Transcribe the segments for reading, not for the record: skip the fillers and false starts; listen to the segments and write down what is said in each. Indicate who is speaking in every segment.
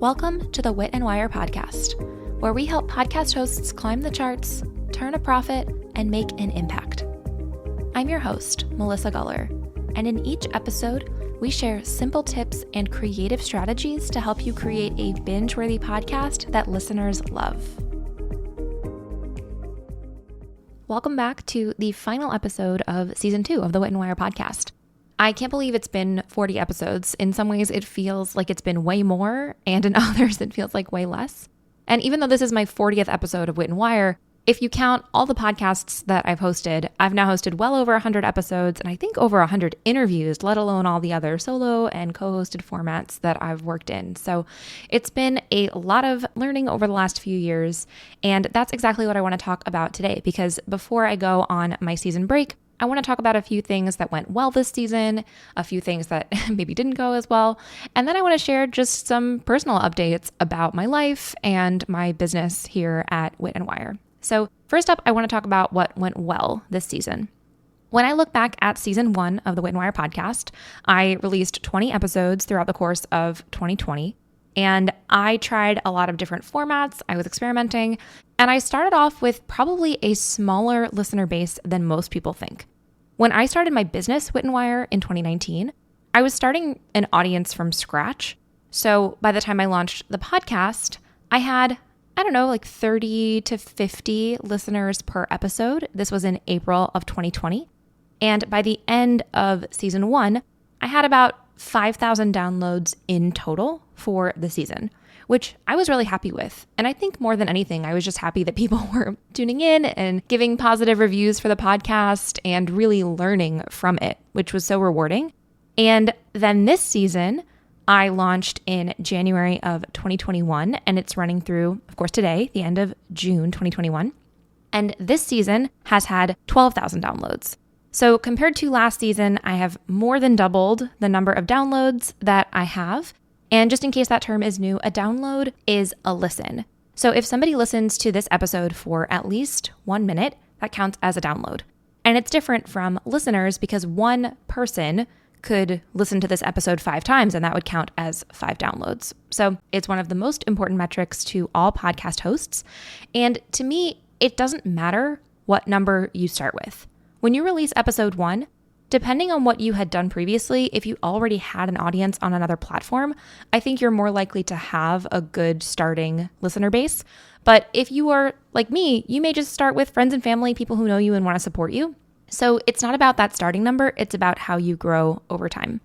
Speaker 1: Welcome to the Wit Wire podcast, where we help podcast hosts climb the charts, turn a profit, and make an impact. I'm your host, Melissa Guller, and in each episode, we share simple tips and creative strategies to help you create a binge-worthy podcast that listeners love. Welcome back to the final episode of Season 2 of the Wit Wire podcast. I can't believe it's been 40 episodes. In some ways, it feels like it's been way more, and in others, it feels like way less. And even though this is my 40th episode of Wit and Wire, if you count all the podcasts that I've hosted, I've now hosted well over 100 episodes, and I think over 100 interviews, let alone all the other solo and co-hosted formats that I've worked in. So it's been a lot of learning over the last few years, and that's exactly what I want to talk about today, because before I go on my season break, I want to talk about a few things that went well this season, a few things that maybe didn't go as well, and then I want to share just some personal updates about my life and my business here at Wit and Wire. So first up, I want to talk about what went well this season. When I look back at season 1 of the Wit and Wire podcast, I released 20 episodes throughout the course of 2020. And I tried a lot of different formats. I was experimenting, and I started off with probably a smaller listener base than most people think. When I started my business, Wit and Wire, in 2019, I was starting an audience from scratch. So by the time I launched the podcast, I had, 30 to 50 listeners per episode. This was in April of 2020. And by the end of season 1, I had about 5,000 downloads in total for the season, which I was really happy with. And I think more than anything, I was just happy that people were tuning in and giving positive reviews for the podcast and really learning from it, which was so rewarding. And then this season, I launched in January of 2021, and it's running through, of course, today, the end of June 2021. And this season has had 12,000 downloads. So compared to last season, I have more than doubled the number of downloads that I have. And just in case that term is new, a download is a listen. So if somebody listens to this episode for at least 1 minute, that counts as a download. And it's different from listeners because one person could listen to this episode 5 times and that would count as 5 downloads. So it's one of the most important metrics to all podcast hosts. And to me, it doesn't matter what number you start with. When you release episode 1, depending on what you had done previously, if you already had an audience on another platform, I think you're more likely to have a good starting listener base. But if you are like me, you may just start with friends and family, people who know you and want to support you. So it's not about that starting number, it's about how you grow over time.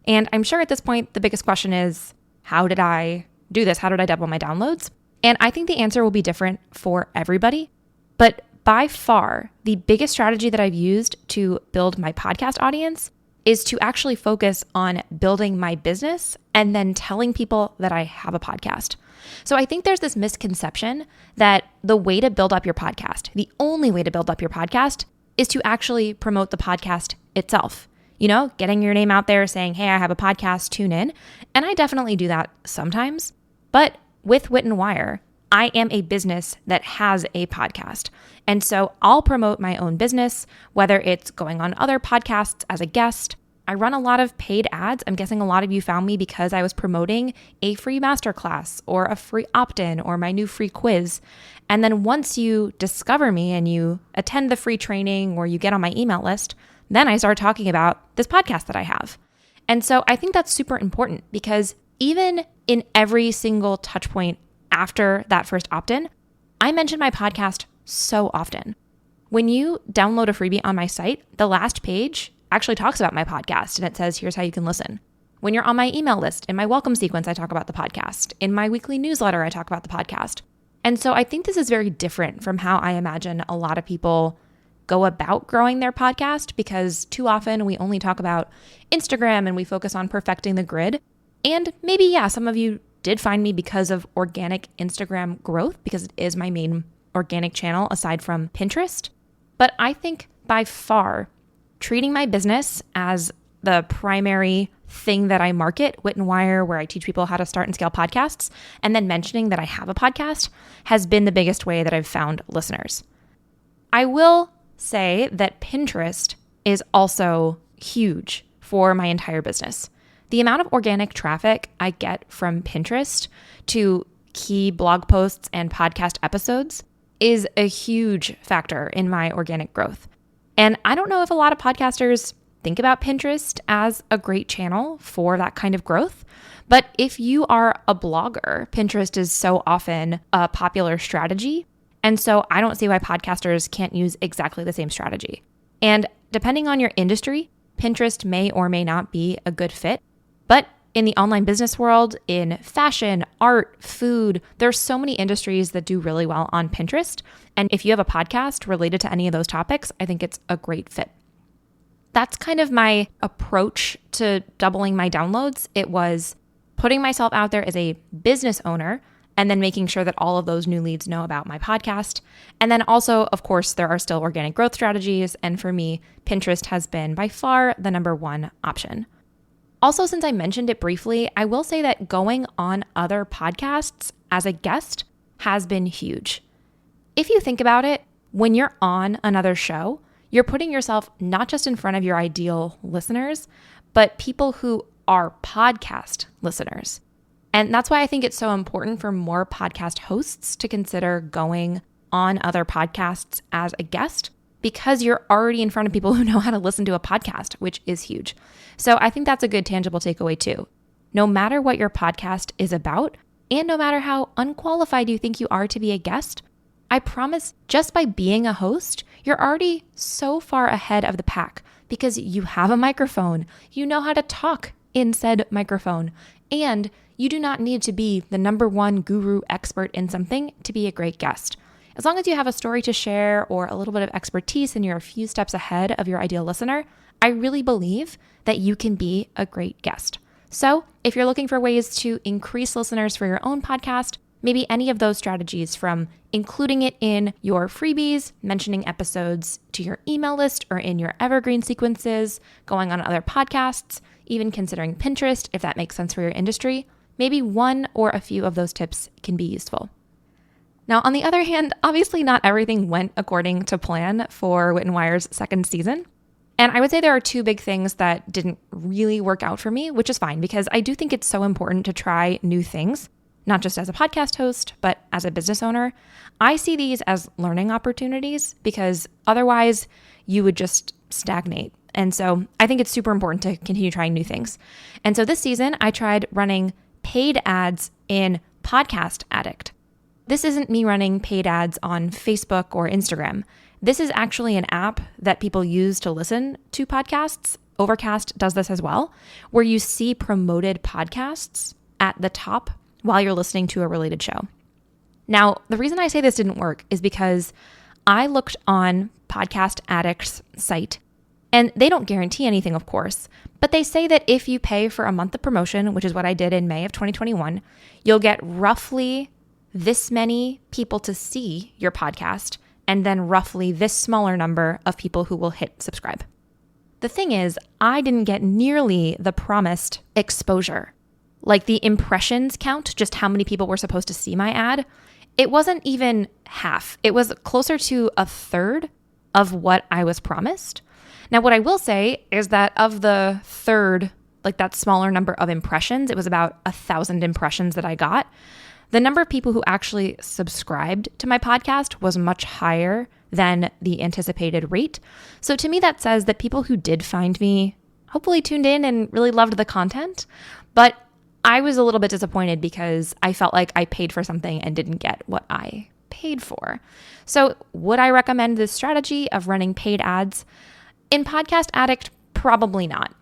Speaker 1: And I'm sure at this point, the biggest question is, how did I do this? How did I double my downloads? And I think the answer will be different for everybody. But by far, the biggest strategy that I've used to build my podcast audience is to actually focus on building my business and then telling people that I have a podcast. So I think there's this misconception that the way to build up your podcast, the only way to build up your podcast, is to actually promote the podcast itself. Getting your name out there saying, hey, I have a podcast, tune in. And I definitely do that sometimes. But with Wit and Wire, I am a business that has a podcast. And so I'll promote my own business, whether it's going on other podcasts as a guest. I run a lot of paid ads. I'm guessing a lot of you found me because I was promoting a free masterclass or a free opt-in or my new free quiz. And then once you discover me and you attend the free training or you get on my email list, then I start talking about this podcast that I have. And so I think that's super important because even in every single touch point after that first opt-in, I mention my podcast so often. When you download a freebie on my site, the last page actually talks about my podcast and it says, here's how you can listen. When you're on my email list, in my welcome sequence, I talk about the podcast. In my weekly newsletter, I talk about the podcast. And so I think this is very different from how I imagine a lot of people go about growing their podcast because too often we only talk about Instagram and we focus on perfecting the grid. And maybe, some of you did find me because of organic Instagram growth, because it is my main organic channel aside from Pinterest. But I think by far, treating my business as the primary thing that I market, Wit and Wire, where I teach people how to start and scale podcasts, and then mentioning that I have a podcast has been the biggest way that I've found listeners. I will say that Pinterest is also huge for my entire business. The amount of organic traffic I get from Pinterest to key blog posts and podcast episodes is a huge factor in my organic growth. And I don't know if a lot of podcasters think about Pinterest as a great channel for that kind of growth. But if you are a blogger, Pinterest is so often a popular strategy. And so I don't see why podcasters can't use exactly the same strategy. And depending on your industry, Pinterest may or may not be a good fit. But in the online business world, in fashion, art, food, there's so many industries that do really well on Pinterest. And if you have a podcast related to any of those topics, I think it's a great fit. That's kind of my approach to doubling my downloads. It was putting myself out there as a business owner and then making sure that all of those new leads know about my podcast. And then also, of course, there are still organic growth strategies. And for me, Pinterest has been by far the number one option. Also, since I mentioned it briefly, I will say that going on other podcasts as a guest has been huge. If you think about it, when you're on another show, you're putting yourself not just in front of your ideal listeners, but people who are podcast listeners. And that's why I think it's so important for more podcast hosts to consider going on other podcasts as a guest, because you're already in front of people who know how to listen to a podcast, which is huge. So I think that's a good tangible takeaway too. No matter what your podcast is about, and no matter how unqualified you think you are to be a guest, I promise just by being a host, you're already so far ahead of the pack because you have a microphone, you know how to talk in said microphone, and you do not need to be the number one guru expert in something to be a great guest. As long as you have a story to share or a little bit of expertise and you're a few steps ahead of your ideal listener, I really believe that you can be a great guest. So if you're looking for ways to increase listeners for your own podcast, maybe any of those strategies, from including it in your freebies, mentioning episodes to your email list or in your evergreen sequences, going on other podcasts, even considering Pinterest if that makes sense for your industry, maybe one or a few of those tips can be useful. Now, on the other hand, obviously not everything went according to plan for Wit Wire's second season. And I would say there are two big things that didn't really work out for me, which is fine because I do think it's so important to try new things, not just as a podcast host, but as a business owner. I see these as learning opportunities because otherwise you would just stagnate. And so I think it's super important to continue trying new things. And so this season, I tried running paid ads in Podcast Addict. This isn't me running paid ads on Facebook or Instagram. This is actually an app that people use to listen to podcasts. Overcast does this as well, where you see promoted podcasts at the top while you're listening to a related show. Now, the reason I say this didn't work is because I looked on Podcast Addict's site, and they don't guarantee anything, of course, but they say that if you pay for a month of promotion, which is what I did in May of 2021, you'll get roughly this many people to see your podcast, and then roughly this smaller number of people who will hit subscribe. The thing is, I didn't get nearly the promised exposure. Like the impressions count, just how many people were supposed to see my ad, it wasn't even half. It was closer to a third of what I was promised. Now, what I will say is that of the third, like that smaller number of impressions, it was about 1,000 impressions that I got. The number of people who actually subscribed to my podcast was much higher than the anticipated rate. So to me, that says that people who did find me hopefully tuned in and really loved the content. But I was a little bit disappointed because I felt like I paid for something and didn't get what I paid for. So would I recommend this strategy of running paid ads? In Podcast Addict, probably not.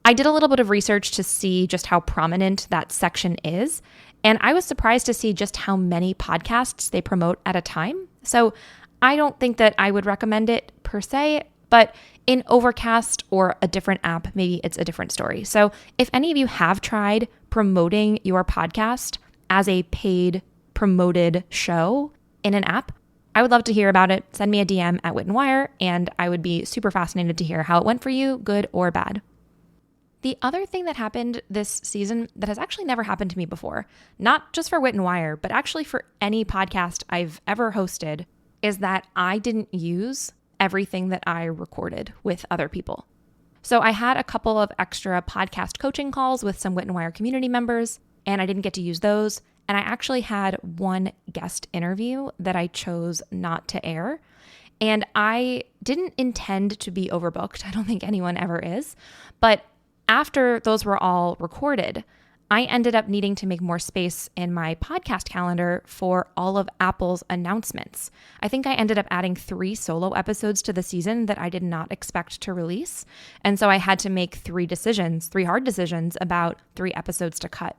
Speaker 1: I did a little bit of research to see just how prominent that section is, and I was surprised to see just how many podcasts they promote at a time. So I don't think that I would recommend it per se, but in Overcast or a different app, maybe it's a different story. So if any of you have tried promoting your podcast as a paid promoted show in an app, I would love to hear about it. Send me a DM at Wit Wire, and I would be super fascinated to hear how it went for you, good or bad. The other thing that happened this season that has actually never happened to me before, not just for Wit and Wire, but actually for any podcast I've ever hosted, is that I didn't use everything that I recorded with other people. So I had a couple of extra podcast coaching calls with some Wit and Wire community members, and I didn't get to use those. And I actually had one guest interview that I chose not to air. And I didn't intend to be overbooked. I don't think anyone ever is. But after those were all recorded, I ended up needing to make more space in my podcast calendar for all of Apple's announcements. I think I ended up adding 3 solo episodes to the season that I did not expect to release. And so I had to make 3 hard decisions about 3 episodes to cut.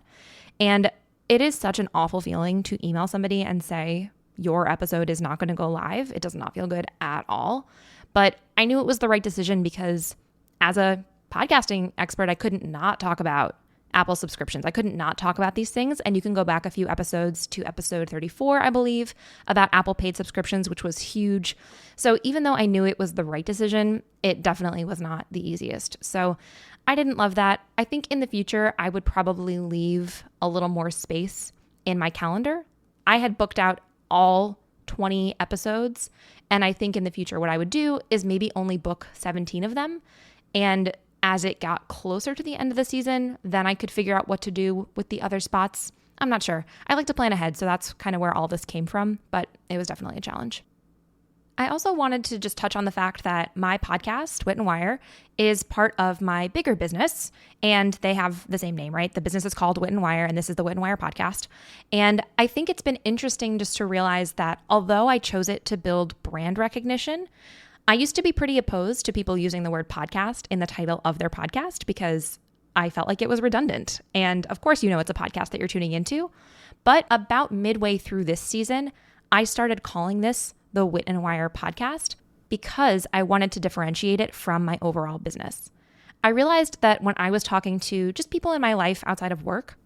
Speaker 1: And it is such an awful feeling to email somebody and say, your episode is not going to go live. It does not feel good at all. But I knew it was the right decision because as a podcasting expert, I couldn't not talk about Apple subscriptions. I couldn't not talk about these things. And you can go back a few episodes to episode 34, I believe, about Apple paid subscriptions, which was huge. So even though I knew it was the right decision, it definitely was not the easiest. So I didn't love that. I think in the future, I would probably leave a little more space in my calendar. I had booked out all 20 episodes. And I think in the future, what I would do is maybe only book 17 of them. And as it got closer to the end of the season, then I could figure out what to do with the other spots. I'm not sure. I like to plan ahead, so that's kind of where all this came from, but it was definitely a challenge. I also wanted to just touch on the fact that my podcast, Wit and Wire, is part of my bigger business, and they have the same name, right? The business is called Wit and Wire, and this is the Wit and Wire podcast. And I think it's been interesting just to realize that although I chose it to build brand recognition, I used to be pretty opposed to people using the word podcast in the title of their podcast because I felt like it was redundant. And of course, it's a podcast that you're tuning into. But about midway through this season, I started calling this the Wit and Wire podcast because I wanted to differentiate it from my overall business. I realized that when I was talking to just people in my life outside of work,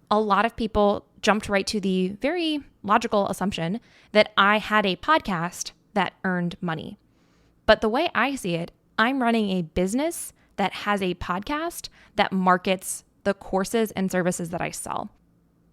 Speaker 1: a lot of people jumped right to the very logical assumption that I had a podcast that earned money. But the way I see it, I'm running a business that has a podcast that markets the courses and services that I sell.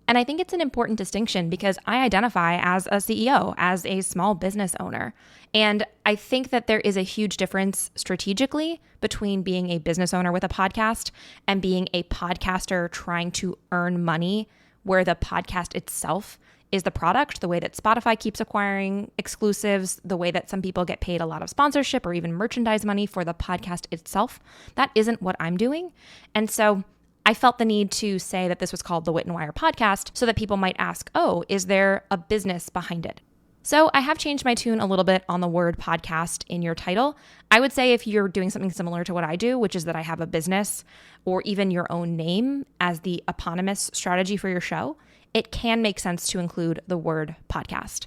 Speaker 1: And I think it's an important distinction because I identify as a CEO, as a small business owner. And I think that there is a huge difference strategically between being a business owner with a podcast and being a podcaster trying to earn money, where the podcast itself is the product, the way that Spotify keeps acquiring exclusives, the way that some people get paid a lot of sponsorship or even merchandise money for the podcast itself. That isn't what I'm doing. And so I felt the need to say that this was called the Wit and Wire podcast so that people might ask, oh, is there a business behind it? So I have changed my tune a little bit on the word podcast in your title. I would say if you're doing something similar to what I do, which is that I have a business or even your own name as the eponymous strategy for your show, it can make sense to include the word podcast.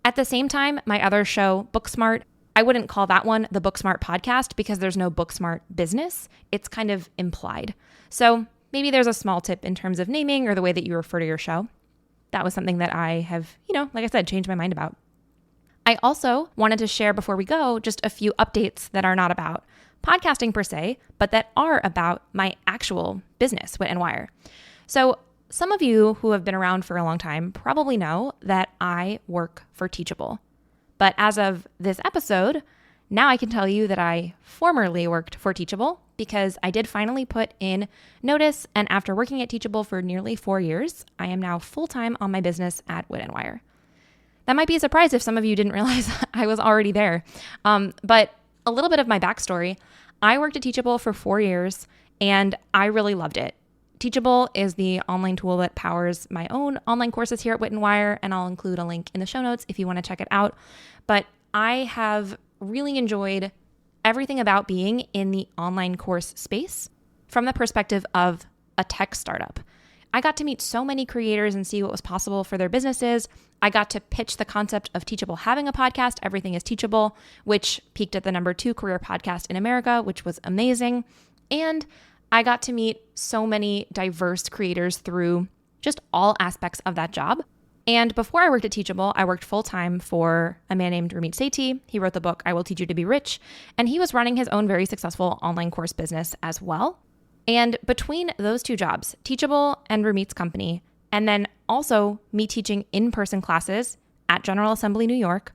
Speaker 1: At the same time, my other show, Booksmart, I wouldn't call that one the Booksmart podcast because there's no Booksmart business. It's kind of implied. So maybe there's a small tip in terms of naming or the way that you refer to your show. That was something that I have, like I said, changed my mind about. I also wanted to share before we go just a few updates that are not about podcasting per se, but that are about my actual business, Wit and Wire. So some of you who have been around for a long time probably know that I work for Teachable. But as of this episode, now I can tell you that I formerly worked for Teachable because I did finally put in notice, and after working at Teachable for nearly 4 years, I am now full-time on my business at Wit and Wire. That might be a surprise if some of you didn't realize I was already there. But a little bit of my backstory, I worked at Teachable for 4 years, and I really loved it. Teachable is the online tool that powers my own online courses here at Wit and Wire, and I'll include a link in the show notes if you want to check it out. But I have really enjoyed everything about being in the online course space from the perspective of a tech startup. I got to meet so many creators and see what was possible for their businesses. I got to pitch the concept of Teachable having a podcast, Everything is Teachable, which peaked at the #2 career podcast in America, which was amazing. And I got to meet so many diverse creators through just all aspects of that job. And before I worked at Teachable, I worked full-time for a man named Ramit Sethi. He wrote the book, I Will Teach You to Be Rich, and he was running his own very successful online course business as well. And between those two jobs, Teachable and Ramit's company, and then also me teaching in-person classes at General Assembly, New York,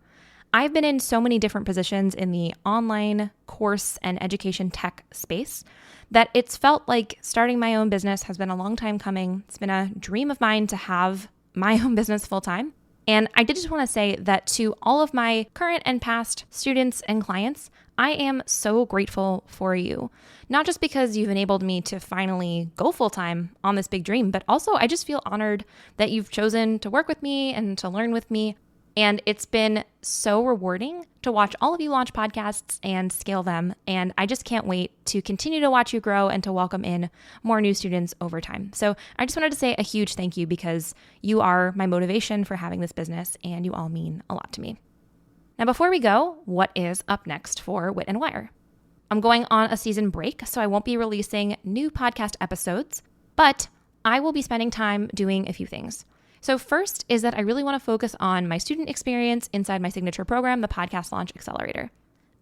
Speaker 1: I've been in so many different positions in the online course and education tech space that it's felt like starting my own business has been a long time coming. It's been a dream of mine to have my own business full time. And I did just want to say that to all of my current and past students and clients, I am so grateful for you. Not just because you've enabled me to finally go full time on this big dream, but also I just feel honored that you've chosen to work with me and to learn with me. And it's been so rewarding to watch all of you launch podcasts and scale them. And I just can't wait to continue to watch you grow and to welcome in more new students over time. So I just wanted to say a huge thank you because you are my motivation for having this business and you all mean a lot to me. Now, before we go, what is up next for Wit and Wire? I'm going on a season break, so I won't be releasing new podcast episodes, but I will be spending time doing a few things. So first is that I really want to focus on my student experience inside my signature program, the Podcast Launch Accelerator.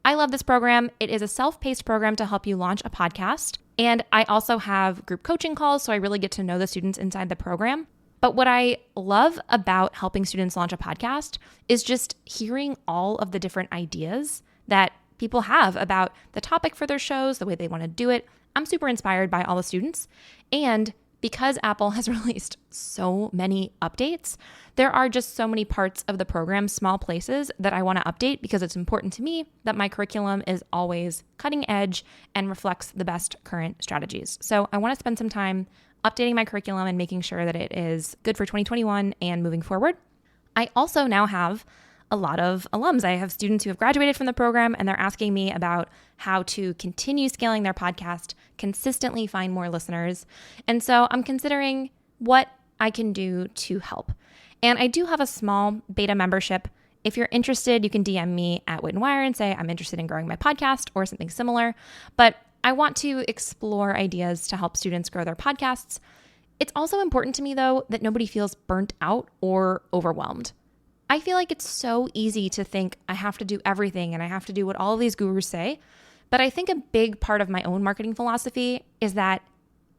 Speaker 1: I love this program. It is a self-paced program to help you launch a podcast. And I also have group coaching calls, so I really get to know the students inside the program. But what I love about helping students launch a podcast is just hearing all of the different ideas that people have about the topic for their shows, the way they want to do it. I'm super inspired by all the students. And because Apple has released so many updates, there are just so many parts of the program, small places that I want to update because it's important to me that my curriculum is always cutting edge and reflects the best current strategies. So I want to spend some time updating my curriculum and making sure that it is good for 2021 and moving forward. I also now have a lot of alums. I have students who have graduated from the program and they're asking me about how to continue scaling their podcast, consistently find more listeners. And so I'm considering what I can do to help. And I do have a small beta membership. If you're interested, you can DM me at Wit and Wire and say, I'm interested in growing my podcast or something similar. But I want to explore ideas to help students grow their podcasts. It's also important to me, though, that nobody feels burnt out or overwhelmed. I feel like it's so easy to think I have to do everything and I have to do what all of these gurus say. But I think a big part of my own marketing philosophy is that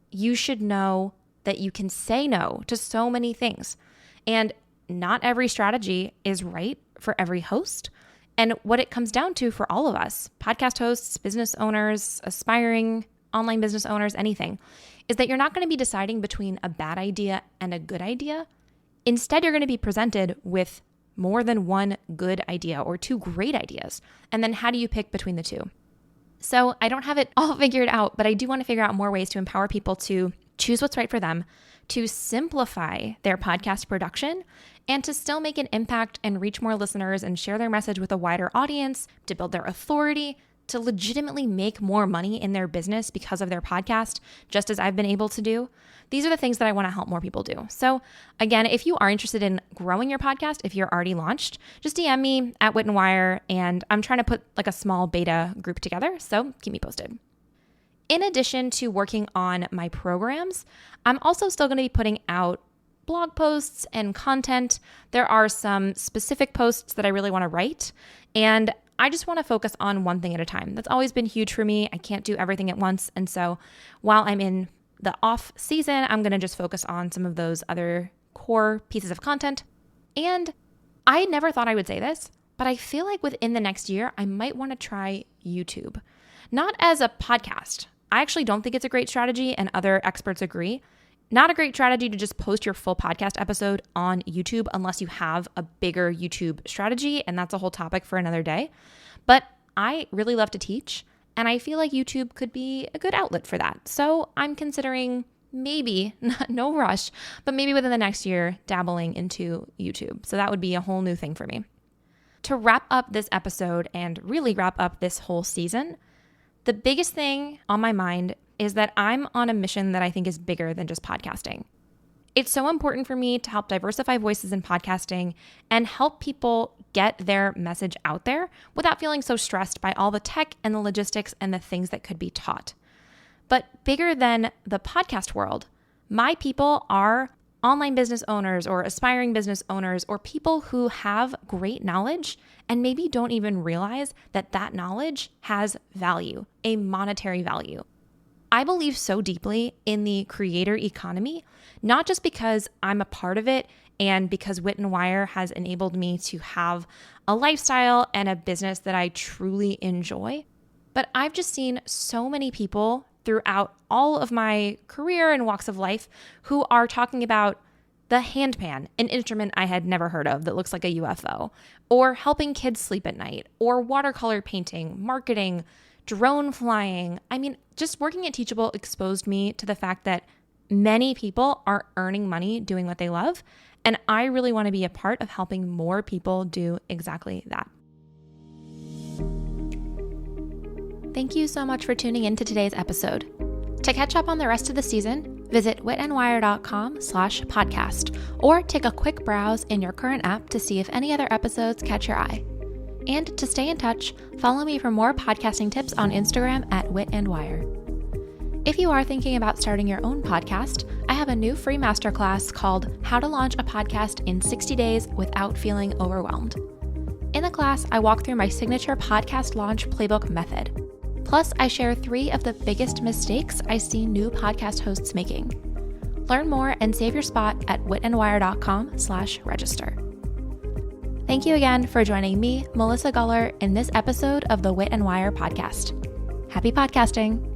Speaker 1: you should know that you can say no to so many things. And not every strategy is right for every host. And what it comes down to for all of us, podcast hosts, business owners, aspiring online business owners, anything, is that you're not going to be deciding between a bad idea and a good idea. Instead, you're going to be presented with more than one good idea or two great ideas. And then how do you pick between the two? So I don't have it all figured out, but I do want to figure out more ways to empower people to choose what's right for them, to simplify their podcast production, and to still make an impact and reach more listeners and share their message with a wider audience, to build their authority, to legitimately make more money in their business because of their podcast, just as I've been able to do. These are the things that I want to help more people do. So again, if you are interested in growing your podcast, if you're already launched, just DM me at Wit and Wire, and I'm trying to put like a small beta group together, so keep me posted. In addition to working on my programs, I'm also still going to be putting out blog posts and content. There are some specific posts that I really want to write, and I just want to focus on one thing at a time. That's always been huge for me. I can't do everything at once. And so while I'm in the off season, I'm going to just focus on some of those other core pieces of content. And I never thought I would say this, but I feel like within the next year, I might want to try YouTube. Not as a podcast. I actually don't think it's a great strategy, and other experts agree. Not a great strategy to just post your full podcast episode on YouTube unless you have a bigger YouTube strategy, and that's a whole topic for another day. But I really love to teach, and I feel like YouTube could be a good outlet for that. So I'm considering maybe, no rush, but maybe within the next year, dabbling into YouTube. So that would be a whole new thing for me. To wrap up this episode and really wrap up this whole season, the biggest thing on my mind is that I'm on a mission that I think is bigger than just podcasting. It's so important for me to help diversify voices in podcasting and help people get their message out there without feeling so stressed by all the tech and the logistics and the things that could be taught. But bigger than the podcast world, my people are online business owners or aspiring business owners or people who have great knowledge and maybe don't even realize that that knowledge has value, a monetary value. I believe so deeply in the creator economy, not just because I'm a part of it and because Wit and Wire has enabled me to have a lifestyle and a business that I truly enjoy. But I've just seen so many people throughout all of my career and walks of life who are talking about the handpan, an instrument I had never heard of that looks like a UFO, or helping kids sleep at night, or watercolor painting, marketing, drone flying. I mean, just working at Teachable exposed me to the fact that many people are earning money doing what they love, and I really want to be a part of helping more people do exactly that. Thank you so much for tuning in to today's episode. To catch up on the rest of the season, visit witandwire.com/podcast or take a quick browse in your current app to see if any other episodes catch your eye. And to stay in touch, follow me for more podcasting tips on Instagram at witandwire. If you are thinking about starting your own podcast, I have a new free masterclass called How to Launch a Podcast in 60 Days Without Feeling Overwhelmed. In the class, I walk through my signature podcast launch playbook method. Plus, I share 3 of the biggest mistakes I see new podcast hosts making. Learn more and save your spot at witandwire.com/register. Thank you again for joining me, Melissa Guller, in this episode of the Wit and Wire podcast. Happy podcasting.